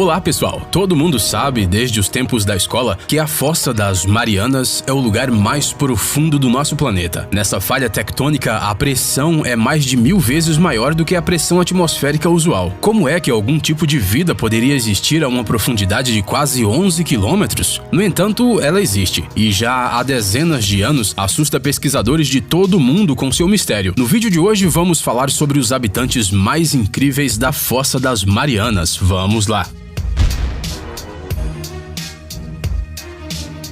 Olá pessoal, todo mundo sabe desde os tempos da escola que a Fossa das Marianas é o lugar mais profundo do nosso planeta. Nessa falha tectônica, a pressão é mais de 1000 vezes maior do que a pressão atmosférica usual. Como é que algum tipo de vida poderia existir a uma profundidade de quase 11 quilômetros? No entanto, ela existe, e já há dezenas de anos assusta pesquisadores de todo o mundo com seu mistério. No vídeo de hoje vamos falar sobre os habitantes mais incríveis da Fossa das Marianas. Vamos lá!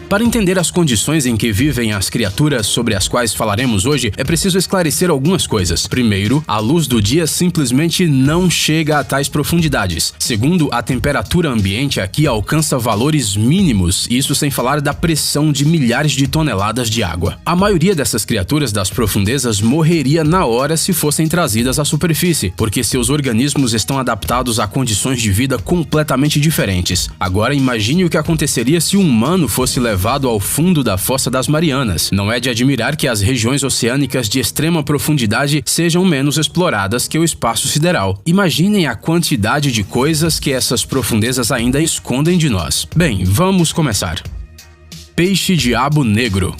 Para entender as condições em que vivem as criaturas sobre as quais falaremos hoje, é preciso esclarecer algumas coisas. Primeiro, a luz do dia simplesmente não chega a tais profundidades. Segundo, a temperatura ambiente aqui alcança valores mínimos, isso sem falar da pressão de milhares de toneladas de água. A maioria dessas criaturas das profundezas morreria na hora se fossem trazidas à superfície, porque seus organismos estão adaptados a condições de vida completamente diferentes. Agora imagine o que aconteceria se um humano fosse levado ao fundo da Fossa das Marianas. Não é de admirar que as regiões oceânicas de extrema profundidade sejam menos exploradas que o espaço sideral. Imaginem a quantidade de coisas que essas profundezas ainda escondem de nós. Bem, vamos começar. Peixe-diabo negro.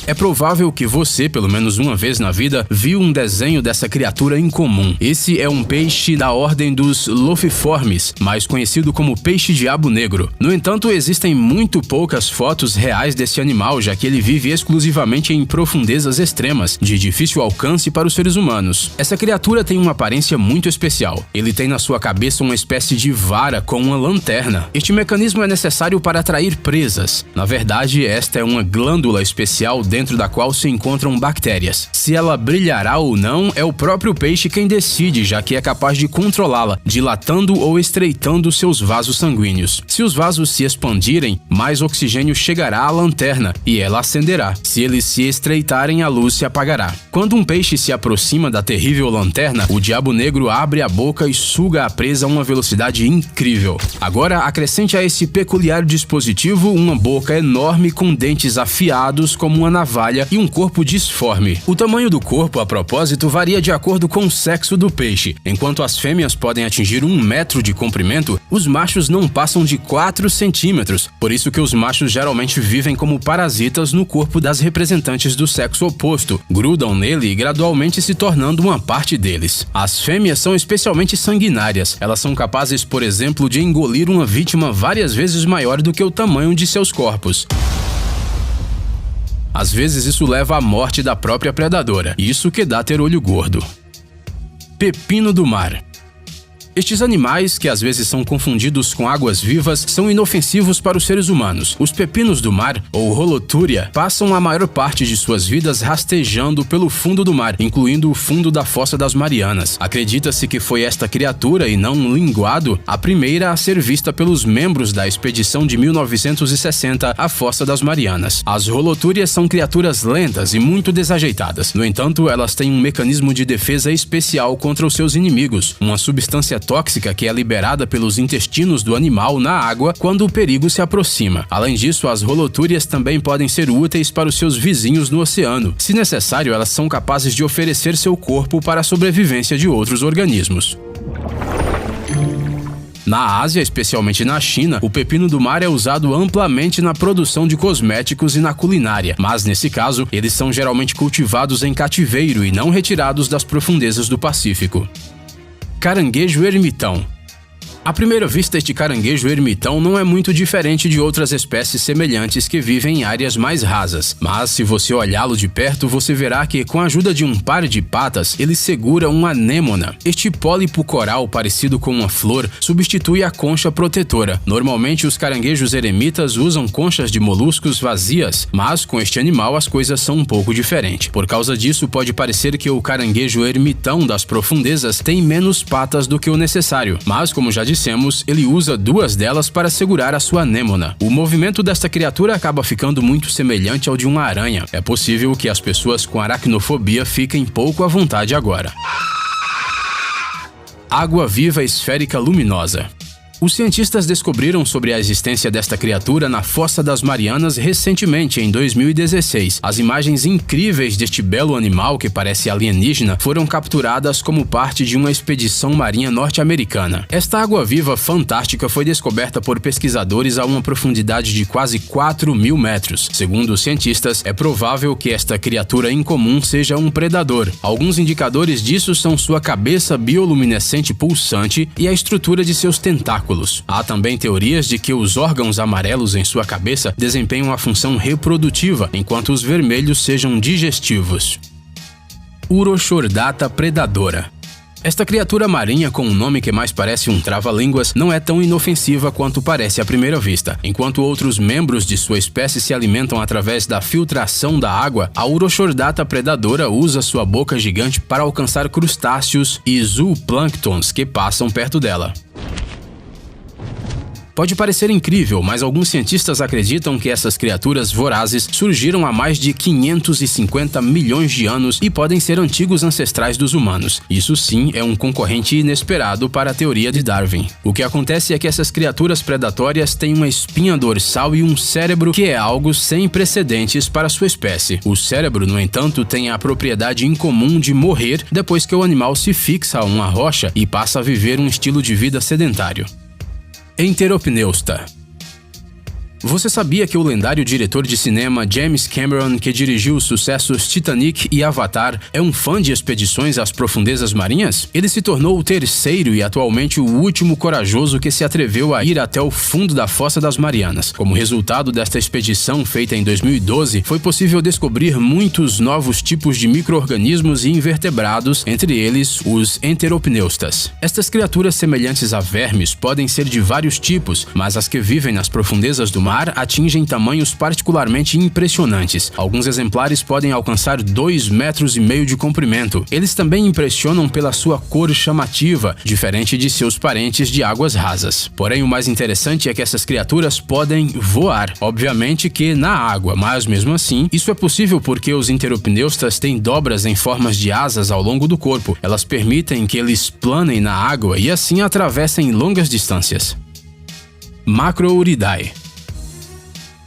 É provável que você, pelo menos uma vez na vida, viu um desenho dessa criatura incomum. Esse é um peixe da ordem dos Lophiiformes, mais conhecido como peixe-diabo negro. No entanto, existem muito poucas fotos reais desse animal, já que ele vive exclusivamente em profundezas extremas, de difícil alcance para os seres humanos. Essa criatura tem uma aparência muito especial. Ele tem na sua cabeça uma espécie de vara com uma lanterna. Este mecanismo é necessário para atrair presas. Na verdade, esta é uma glândula especial dentro da qual se encontram bactérias. Se ela brilhará ou não, é o próprio peixe quem decide, já que é capaz de controlá-la, dilatando ou estreitando seus vasos sanguíneos. Se os vasos se expandirem, mais oxigênio chegará à lanterna e ela acenderá. Se eles se estreitarem, a luz se apagará. Quando um peixe se aproxima da terrível lanterna, o diabo negro abre a boca e suga a presa a uma velocidade incrível. Agora, acrescente a esse peculiar dispositivo uma boca enorme com dentes afiados como uma navalha e um corpo disforme. O tamanho do corpo, a propósito, varia de acordo com o sexo do peixe. Enquanto as fêmeas podem atingir 1 metro de comprimento, os machos não passam de 4 centímetros. Por isso que os machos geralmente vivem como parasitas no corpo das representantes do sexo oposto, grudam nele e gradualmente se tornando uma parte deles. As fêmeas são especialmente sanguinárias. Elas são capazes, por exemplo, de engolir uma vítima várias vezes maior do que o tamanho de seus corpos. Às vezes isso leva à morte da própria predadora. Isso que dá ter olho gordo. Pepino do mar. Estes animais, que às vezes são confundidos com águas-vivas, são inofensivos para os seres humanos. Os pepinos do mar, ou Holothuria, passam a maior parte de suas vidas rastejando pelo fundo do mar, incluindo o fundo da Fossa das Marianas. Acredita-se que foi esta criatura, e não um linguado, a primeira a ser vista pelos membros da expedição de 1960 à Fossa das Marianas. As Holothurias são criaturas lentas e muito desajeitadas. No entanto, elas têm um mecanismo de defesa especial contra os seus inimigos, uma substância tóxica que é liberada pelos intestinos do animal na água quando o perigo se aproxima. Além disso, as Holothurias também podem ser úteis para os seus vizinhos no oceano. Se necessário, elas são capazes de oferecer seu corpo para a sobrevivência de outros organismos. Na Ásia, especialmente na China, o pepino do mar é usado amplamente na produção de cosméticos e na culinária, mas nesse caso, eles são geralmente cultivados em cativeiro e não retirados das profundezas do Pacífico. Caranguejo ermitão. À primeira vista, este caranguejo ermitão não é muito diferente de outras espécies semelhantes que vivem em áreas mais rasas. Mas se você olhá-lo de perto, você verá que, com a ajuda de um par de patas, ele segura uma anêmona. Este pólipo coral parecido com uma flor substitui a concha protetora. Normalmente, os caranguejos eremitas usam conchas de moluscos vazias, mas com este animal as coisas são um pouco diferentes. Por causa disso, pode parecer que o caranguejo ermitão das profundezas tem menos patas do que o necessário, mas como já dissemos, ele usa 2 delas para segurar a sua anêmona. O movimento desta criatura acaba ficando muito semelhante ao de uma aranha. É possível que as pessoas com aracnofobia fiquem pouco à vontade agora. Água-viva esférica luminosa. Os cientistas descobriram sobre a existência desta criatura na Fossa das Marianas recentemente, em 2016. As imagens incríveis deste belo animal que parece alienígena foram capturadas como parte de uma expedição marinha norte-americana. Esta água-viva fantástica foi descoberta por pesquisadores a uma profundidade de quase 4.000 metros. Segundo os cientistas, é provável que esta criatura incomum seja um predador. Alguns indicadores disso são sua cabeça bioluminescente pulsante e a estrutura de seus tentáculos. Há também teorias de que os órgãos amarelos em sua cabeça desempenham a função reprodutiva, enquanto os vermelhos sejam digestivos. Urochordata predadora. Esta criatura marinha com um nome que mais parece um trava-línguas não é tão inofensiva quanto parece à primeira vista. Enquanto outros membros de sua espécie se alimentam através da filtração da água, a Urochordata predadora usa sua boca gigante para alcançar crustáceos e zooplânctons que passam perto dela. Pode parecer incrível, mas alguns cientistas acreditam que essas criaturas vorazes surgiram há mais de 550 milhões de anos e podem ser antigos ancestrais dos humanos. Isso sim é um concorrente inesperado para a teoria de Darwin. O que acontece é que essas criaturas predatórias têm uma espinha dorsal e um cérebro que é algo sem precedentes para sua espécie. O cérebro, no entanto, tem a propriedade incomum de morrer depois que o animal se fixa a uma rocha e passa a viver um estilo de vida sedentário. Enteropneusta. Você sabia que o lendário diretor de cinema James Cameron, que dirigiu os sucessos Titanic e Avatar, é um fã de expedições às profundezas marinhas? Ele se tornou o terceiro e atualmente o último corajoso que se atreveu a ir até o fundo da Fossa das Marianas. Como resultado desta expedição feita em 2012, foi possível descobrir muitos novos tipos de micro-organismos e invertebrados, entre eles os enteropneustas. Estas criaturas semelhantes a vermes podem ser de vários tipos, mas as que vivem nas profundezas do mar atingem tamanhos particularmente impressionantes. Alguns exemplares podem alcançar 2,5 metros de comprimento. Eles também impressionam pela sua cor chamativa, diferente de seus parentes de águas rasas. Porém, o mais interessante é que essas criaturas podem voar. Obviamente que na água, mas mesmo assim, isso é possível porque os enteropneustas têm dobras em formas de asas ao longo do corpo. Elas permitem que eles planem na água e assim atravessem longas distâncias. Macrouridae.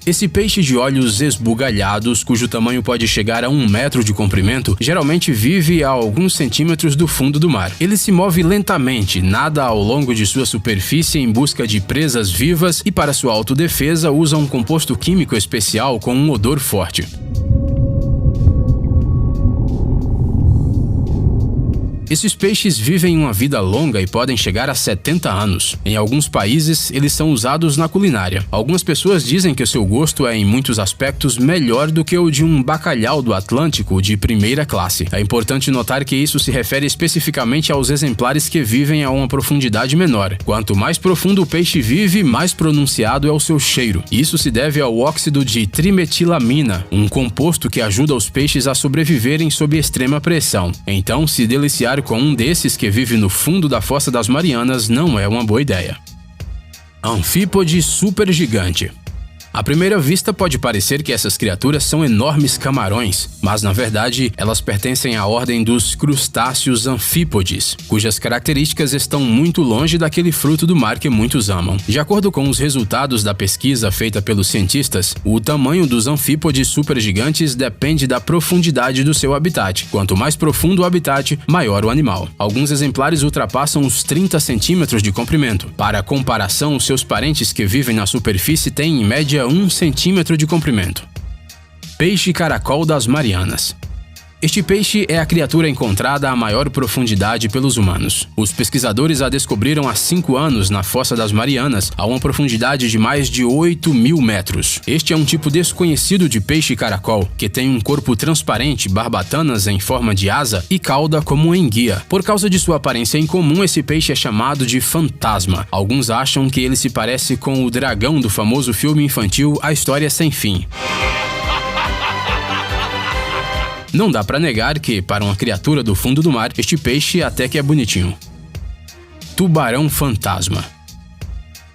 Esse peixe de olhos esbugalhados, cujo tamanho pode chegar a 1 metro de comprimento, geralmente vive a alguns centímetros do fundo do mar. Ele se move lentamente, nada ao longo de sua superfície em busca de presas vivas e, para sua autodefesa, usa um composto químico especial com um odor forte. Esses peixes vivem uma vida longa e podem chegar a 70 anos. Em alguns países, eles são usados na culinária. Algumas pessoas dizem que o seu gosto é, em muitos aspectos, melhor do que o de um bacalhau do Atlântico de primeira classe. É importante notar que isso se refere especificamente aos exemplares que vivem a uma profundidade menor. Quanto mais profundo o peixe vive, mais pronunciado é o seu cheiro. Isso se deve ao óxido de trimetilamina, um composto que ajuda os peixes a sobreviverem sob extrema pressão. Então, se deliciar com um desses que vive no fundo da Fossa das Marianas não é uma boa ideia. Anfípode supergigante. À primeira vista pode parecer que essas criaturas são enormes camarões, mas na verdade elas pertencem à ordem dos crustáceos anfípodes, cujas características estão muito longe daquele fruto do mar que muitos amam. De acordo com os resultados da pesquisa feita pelos cientistas, o tamanho dos anfípodes supergigantes depende da profundidade do seu habitat. Quanto mais profundo o habitat, maior o animal. Alguns exemplares ultrapassam os 30 centímetros de comprimento. Para comparação, seus parentes que vivem na superfície têm em média 1 centímetro de comprimento. Peixe caracol das Marianas. Este peixe é a criatura encontrada a maior profundidade pelos humanos. Os pesquisadores a descobriram há 5 anos na Fossa das Marianas, a uma profundidade de mais de 8.000 metros. Este é um tipo desconhecido de peixe caracol, que tem um corpo transparente, barbatanas em forma de asa e cauda como enguia. Por causa de sua aparência incomum, esse peixe é chamado de fantasma. Alguns acham que ele se parece com o dragão do famoso filme infantil A História Sem Fim. Não dá pra negar que, para uma criatura do fundo do mar, este peixe até que é bonitinho. Tubarão fantasma.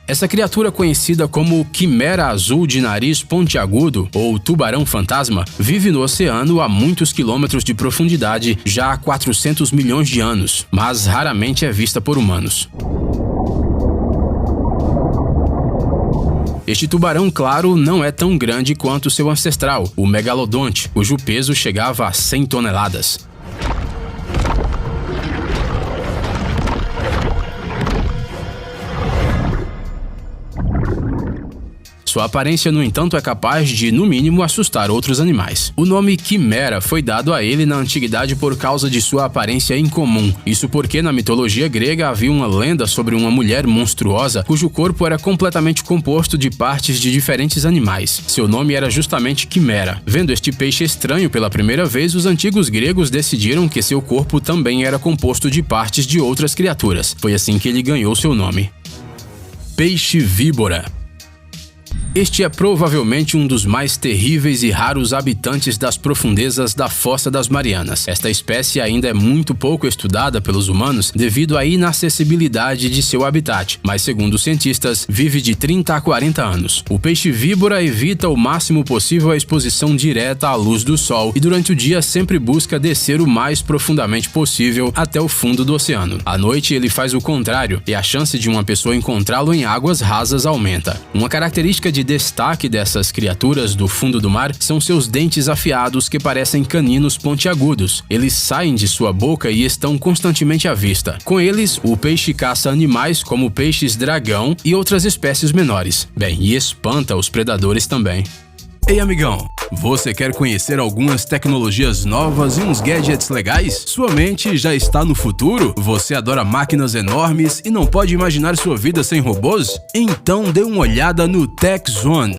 Essa criatura conhecida como quimera azul de nariz pontiagudo ou tubarão fantasma vive no oceano a muitos quilômetros de profundidade já há 400 milhões de anos, mas raramente é vista por humanos. Este tubarão, claro, não é tão grande quanto seu ancestral, o megalodonte, cujo peso chegava a 100 toneladas. Sua aparência, no entanto, é capaz de, no mínimo, assustar outros animais. O nome quimera foi dado a ele na antiguidade por causa de sua aparência incomum. Isso porque, na mitologia grega, havia uma lenda sobre uma mulher monstruosa cujo corpo era completamente composto de partes de diferentes animais. Seu nome era justamente quimera. Vendo este peixe estranho pela primeira vez, os antigos gregos decidiram que seu corpo também era composto de partes de outras criaturas. Foi assim que ele ganhou seu nome. Peixe-víbora. Este é provavelmente um dos mais terríveis e raros habitantes das profundezas da Fossa das Marianas. Esta espécie ainda é muito pouco estudada pelos humanos devido à inacessibilidade de seu habitat, mas segundo os cientistas, vive de 30 a 40 anos. O peixe-víbora evita o máximo possível a exposição direta à luz do sol e durante o dia sempre busca descer o mais profundamente possível até o fundo do oceano. À noite ele faz o contrário e a chance de uma pessoa encontrá-lo em águas rasas aumenta. Uma característica de destaque dessas criaturas do fundo do mar são seus dentes afiados que parecem caninos pontiagudos. Eles saem de sua boca e estão constantemente à vista. Com eles, o peixe caça animais como peixes-dragão e outras espécies menores. Bem, e espanta os predadores também. Ei, amigão! Você quer conhecer algumas tecnologias novas e uns gadgets legais? Sua mente já está no futuro? Você adora máquinas enormes e não pode imaginar sua vida sem robôs? Então dê uma olhada no Tech Zone.